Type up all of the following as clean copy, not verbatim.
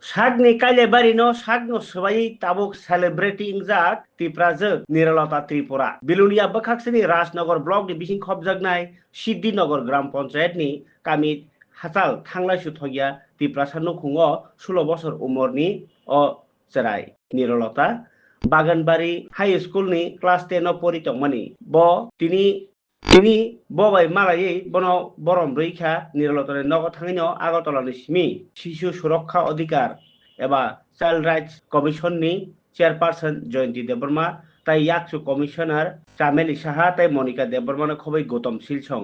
Sagni kaile barino sagno swayi tabuk celebrating jak Tiprajak Niralata Tripura. Bilunia bakhaksini Rajnagar block ni bising khobjagnai Siddhinagar Gram Panchayat ni kamit Harshal থাংলাইসু থগিয়া তিপ্রাসান্ন খুঙ্গ 16 বছর উমরনি অ চেরাই নিরলতা বাগানবাড়ি high স্কুলনি class 10 পরিতংমানি ব তিনি তিনি ববাই মালাयै বন বরম রৈখা নিরলতার নগ থাঙিনো আগরতলাनि সিমি শিশু সুরক্ষা অধিকার এবা চাইল্ড রাইটস কমিশননি চেয়ারপারসন জয়ন্তী দেববর্মা তাই ইয়াকসু কমিশনার চামেলি সাহা তাই মনিকা দেববর্মানো খবৈ গৌতম শিলসং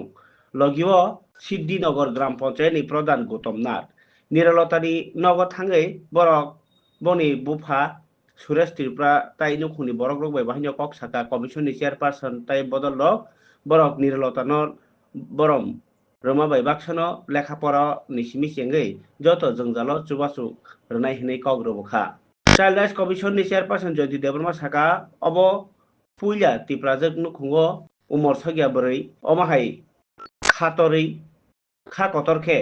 লগিও সিদ্ধিনগর গ্রাম পঞ্চায়েতনি প্রধান গৌতম নাথ নিরলতানি নগ থাঙै বরক বনি বুফা সুরেশ ত্রিপুরা তাই নুখুনি বরক রগবাই বাহিনী কক সাকা কমিশননি চেয়ারপারসন তাই বদল borok nirlotano borom romabai baksano lekhapora nisimi sengei joto jongjalo chubachu rwnai hinui kogrobok kha child rights commission ni chairperson jyoti debrma saka obo puila tiprajak nukhungo umor sagya boroi omahai khatorei kha kotorkhe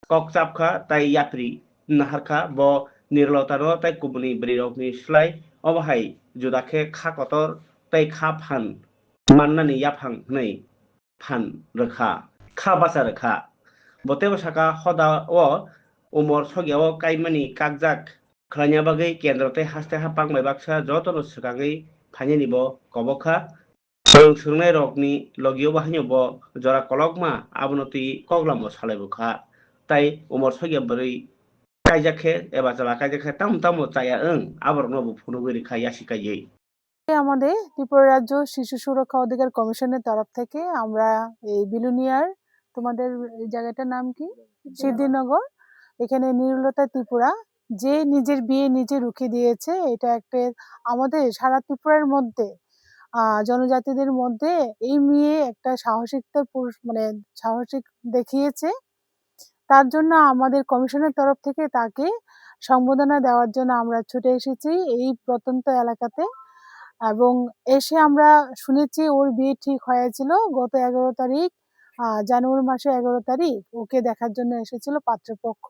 kok chapkha tai yatri naharkha bo nirlotano tai kubuni brirokni slai omahai judakhe kha kotor tai kha phan mannani yaphang hnai phan rokha kha basa rokha botebo saka hoda o umor sogyao kaimani kakjak khlaina bagui kendro tei haste ha pangbai baksa jotono swkagui phainani bo kobokha sungnai rokni logio bahino bo jora kolokma abono tui koglamo salaibokha tai umor sogya boroi kaijake eba jala kaijake tamo chaya aborokno bo phunugui rikha yasikaiye আমাদের ত্রিপুরা রাজ্য শিশু সুরক্ষা অধিকার কমিশনের তরফ থেকে আমরা এই বিলুনিয়ার তোমাদের এই জায়গাটার নাম কি সিদ্ধিনগর এখানে নির্মলতা ত্রিপুরা যে নিজের বিয়ে নিজে রুখে দিয়েছে এটা একটা আমাদের সারা ত্রিপুরার মধ্যে জনজাতিদের মধ্যে এই মেয়ে একটা সাহসিকতার মানে সাহসিক দেখিয়েছে তার জন্য আমাদের কমিশনের তরফ থেকে তাকে সম্বোধনা দেওয়ার জন্য আমরা ছুটে এসেছি এই প্রত্যন্ত এলাকাতে এবং এসে আমরা শুনেছি ওর বিয়ে ঠিক হয়েছিল গত 11 তারিখ জানুয়ারি মাসের 11 তারিখ ওকে দেখার জন্য এসেছিল পাত্রপক্ষ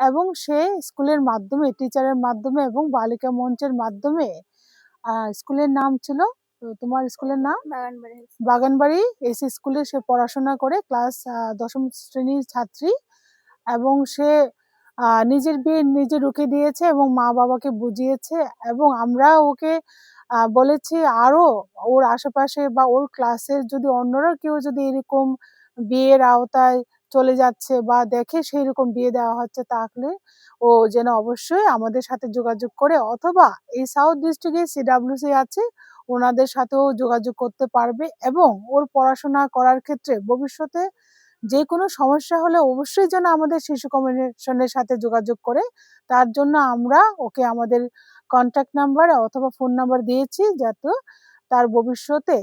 এবং সে স্কুলের মাধ্যমে টিচারের মাধ্যমে এবং বালিকা মঞ্চের মাধ্যমে স্কুলের নাম ছিল তোমার স্কুলের নাম বাগানবাড়ি এসি স্কুলে সে পড়াশোনা করে ক্লাস 10ম শ্রেণীর ছাত্রী এবং সে নিজের বিয়ে নিজে রুখে দিয়েছে এবং মা বাবাকে বুঝিয়েছে এবং আমরা ওকে বলেছি আরো ওর আশেপাশে বা ওর ক্লাসের যদি অন্যরা কেউ যদি এরকম বিয়ের আওতায় চলে যাচ্ছে বা দেখে সেই রকম বিয়ে দেওয়া হচ্ছে তাহলে ও যেন অবশ্যই আমাদের সাথে যোগাযোগ করে অথবা এই সাউথ ডিস্ট্রিক্টে সিডব্লিউসি আছে ওনাদের সাথেও যোগাযোগ করতে পারবে এবং ওর পড়াশোনা করার ক্ষেত্রে ভবিষ্যতে যে কোনো সমস্যা হলে অবশ্যই যেন আমাদের শিশু কমিশনের সাথে যোগাযোগ করে তার জন্য আমরা ওকে আমাদের কন্ট্যাক্ট নাম্বার অথবা ফোন নাম্বার দিয়েছি যাতে তার ভবিষ্যতে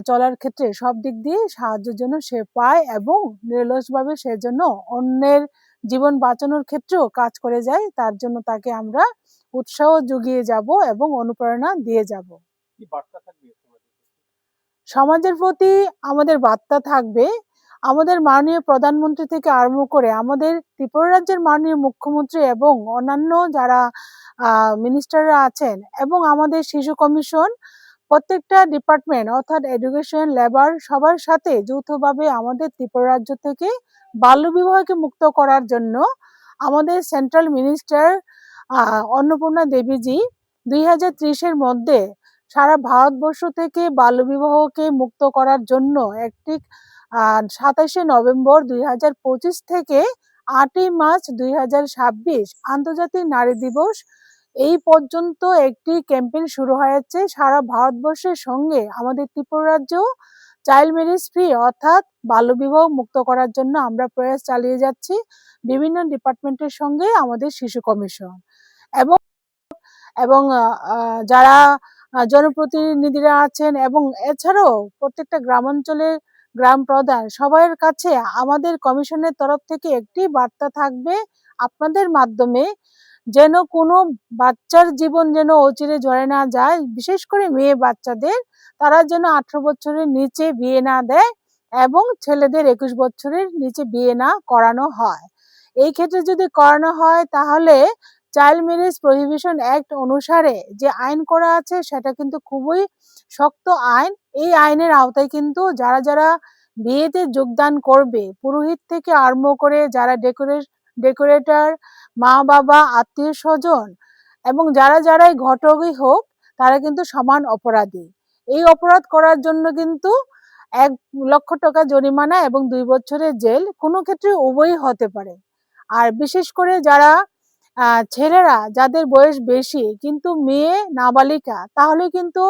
চলার ক্ষেত্রে সব দিক দিয়ে সাহায্যের জন্য সে পায় এবং নিরলসভাবে সে জন্য অন্যের জীবন বাঁচানোর ক্ষেত্রেও কাজ করে যায় তার জন্য তাকে আমরা উৎসাহ জুগিয়ে যাব এবং অনুপ্রেরণা দিয়ে যাব। সমাজের প্রতি আমাদের বার্তা থাকবে আমাদের মাননীয় প্রধানমন্ত্রী থেকে আরম্ভ করে আমাদের ত্রিপুরা রাজ্যের মাননীয় মুখ্যমন্ত্রী এবং অন্যান্য যারা মিনিস্টাররা আছেন এবং আমাদের শিশু কমিশন প্রত্যেকটা ডিপার্টমেন্ট অর্থাৎ এডুকেশন লেবার সবার সাথে যৌথভাবে আমাদের ত্রিপুরা রাজ্য থেকে বাল্যবিবাহকে মুক্ত করার জন্য আমাদের সেন্ট্রাল মিনিস্টার অন্নপূর্ণা দেবীজি 2030-এর মধ্যে সারা ভারতবর্ষ থেকে বাল্যবিবাহকে মুক্ত করার জন্য একটি 27শে নভেম্বর 2025 থেকে 8ই মার্চ 2026 আন্তর্জাতিক নারী দিবস এই পর্যন্ত একটি ক্যাম্পেইন শুরু হয়েছে সারা ভারতবর্ষের সঙ্গে আমাদের ত্রিপুরা রাজ্য চাইল্ড ম্যারেজ ফ্রি অর্থাৎ বাল্যবিবাহ মুক্ত করার জন্য আমরা প্রয়াস চালিয়ে যাচ্ছি বিভিন্ন ডিপার্টমেন্টের সঙ্গে আমাদের শিশু কমিশন এবং এবং যারা জনপ্রতিনিধিরা আছেন এবং এছাড়াও প্রত্যেকটা গ্রামাঞ্চলের গ্রাম প্রধান সবার কাছে আমাদের কমিশনের তরফ থেকে একটি বার্তা থাকবে আপনাদের মাধ্যমে যেন কোনো বাচ্চার জীবন যেন অচিরে ঝরে না যায় বিশেষ করে মেয়ে বাচ্চাদের তারা যেন 18 বছরের নিচে বিয়ে না দেয় এবং ছেলেদের 21 বছরের নিচে বিয়ে না করানো হয় এই ক্ষেত্রে যদি করানো হয় তাহলে চাইল্ড ম্যারেজ প্রহিবিশন অ্যাক্ট অনুসারে যে আইন করা আছে সেটা কিন্তু খুবই শক্ত আইন। এই আইনের আওতায় কিন্তু যারা যারা বিয়েতে যোগদান করবে, পুরোহিত থেকে আরম্ভ করে যারা ডেকোরেটর, মা বাবা, আত্মীয় স্বজন এবং যারা যারাই ঘটকই হোক, তারা কিন্তু সমান অপরাধী। এই অপরাধ করার জন্য কিন্তু 1,00,000 টাকা জরিমানা এবং 2 বছরের জেল, কোনো ক্ষেত্রে উভয়ই হতে পারে। আর বিশেষ করে যারা ছেলেরা যাদের বয়স বেশি কিন্তু মেয়ে নাবালিকা, তাহলে কিন্তু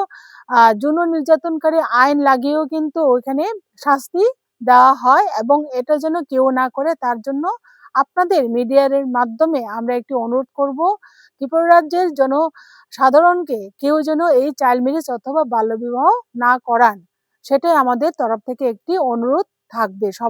যৌন নির্যাতনকারী আইন লাগিয়েও কিন্তু ওইখানে শাস্তি দেওয়া হয়। এবং এটা যেন কেউ না করে, তার জন্য আপনাদের মিডিয়ার মাধ্যমে আমরা একটি অনুরোধ করব, ত্রিপুরা রাজ্যের জনসাধারণকে কেউ যেন এই চাইল্ড ম্যারেজ অথবা বাল্যবিবাহ না করান, সেটাই আমাদের তরফ থেকে একটি অনুরোধ থাকবে।